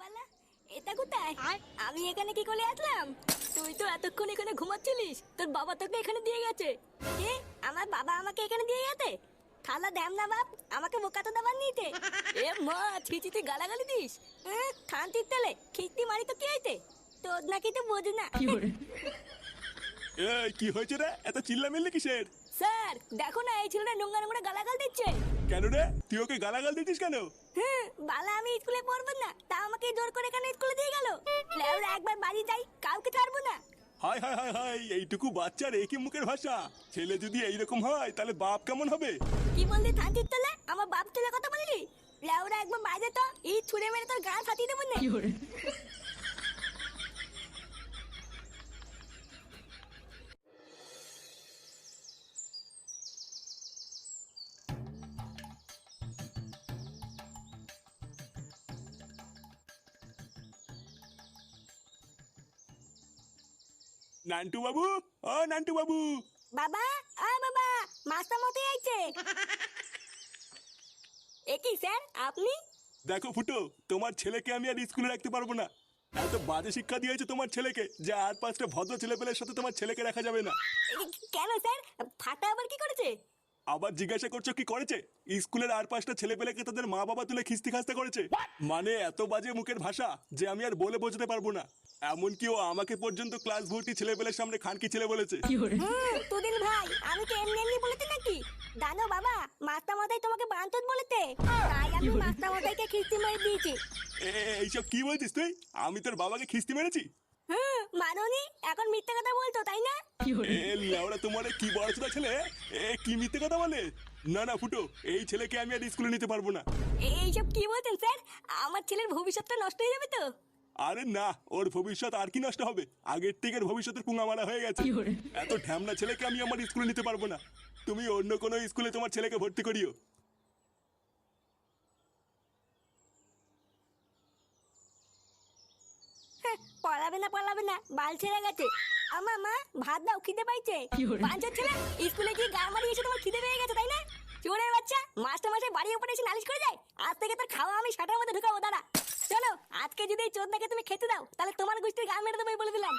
বালা, এটা কোথায়? আমি এখানে কি করে আসলাম? তুই তো এতক্ষণ এখানে ঘুমাচ্ছিলিস, তোর বাবা তোকে এখানে দিয়ে গেছে। কি? আমার বাবা আমাকে এখানে দিয়ে গেছে? খালা দেম না বাপ, আমাকে বোকা তো দাবার নিতে। এ মা, ছিচি তুই গালাগালি দিস? খান্তির তেলে খিস্তি মারি তো কি হইতে? তোর নাকি তো বোঝ না। এই কি হয়েছে রে? এত চিল্লামিল্লি কিসের? স্যার দেখো না, এই ছেলেটা নোংরা নোংরা গালাগাল দিচ্ছে। কেন রে, তুই ওকে গালাগাল দিতিস কেন? বালা আমি স্কুলে পড়বো না, তা আমাকে জোর করে এখানে স্কুলে দিয়ে গেল। লেওরা একবার বাড়ি যাই, কাউকে ছাড়বো না। হাই হাই হাই হাই, এইটুকু বাচ্চার একই মুখের ভাষা। ছেলে যদি এইরকম হয় তাহলে বাপ কেমন হবে? কি বললি থানচির তলে? আমার বাপ তুলে কথা বললি? লেওরা একবার বাইরে তো, এই ছুঁড়ে মেরে তোর গান ফাটিয়ে দেবো না। নান্টু বাবু, ও নান্টু বাবু। বাবা, বাবা, মাস্টার মতে আইছে। এ কি স্যার আপনি? দেখো ফুটো, তোমার ছেলেকে আমি আর স্কুলে রাখতে পারবো না। এত বাজে শিক্ষা দিয়েছে তোমার ছেলেকে যে আর পাঁচটা ভদ্র ছেলেপেলের সাথে তোমার ছেলেকে রাখা যাবে না। কেন স্যার? ফাটা আবার কি করেছে? আবার জিজ্ঞাসা করছো কি করেছে? স্কুলের আর পাঁচটা ছেলেপেলেকে তাদের মা বাবা তুলে খিস্তি খাস্তা করেছে। মানে এত বাজে মুখের ভাষা যে আমি আর বলে বোঝাতে পারবো না। এমনকি ও আমাকে পর্যন্ত ক্লাস ভর্তি ছেলেপেলের সামনে খানকি ছেলে বলেছে। তুদিন ভাই, আমি তো এমনি এমনি বলেছি নাকি? জানো বাবা, মাস্টার মশাই তোমাকে বান্তত বলেছে, তাই আমি মাস্টার মশাইকে খিস্তি মেরে দিয়েছি। এইসব কি বলছিস তুই? আমি তোর বাবাকে খিস্তি মেরেছি? মাননি? এখন মিথ্যে কথা বলতো তাই না? লেওড়া তোমার কি বড় ছেলে, কি মিথ্যে কথা বলে? না না ফুটো, এই ছেলেকে আমি আর স্কুলে নিতে পারবো না। এইসব কি বলছেন স্যার? আমার ছেলের ভবিষ্যৎটা নষ্ট হয়ে যাবে তো। আরে না, ওর ভবিষ্যৎ আর কি নষ্ট হবে? আগের থেকে ভবিষ্যতের পুঙ্গা মারা হয়ে গেছে। এত ঢ্যামনা ছেলেকে আমি আমার স্কুলে নিতে পারবো না। তুমি অন্য কোনো স্কুলে তোমার ছেলেকে ভর্তি করিও। পড়াবে না পড়াবে না, বাল ছেড়ে গেছে। আমা মা, ভাত দাও, খিদে পাইছে। পাঁচের ছেলে স্কুলে গিয়ে গা মারি এসে তোমার খিদে পেয়ে গেছে তাই না? চোরের বাচ্চা, মাস্টার মাসে বাড়ির উপরে এসে নালিশ করে যায়। আজ থেকে তোর খাওয়া আমি সাটার মধ্যে ঢুকাবো। দাঁড়া, চলো, আজকে যদি এই চোদনাকে তুমি খেতে দাও তাহলে তোমার গোষ্ঠীর গা মেরে দেবো বলে দিলাম।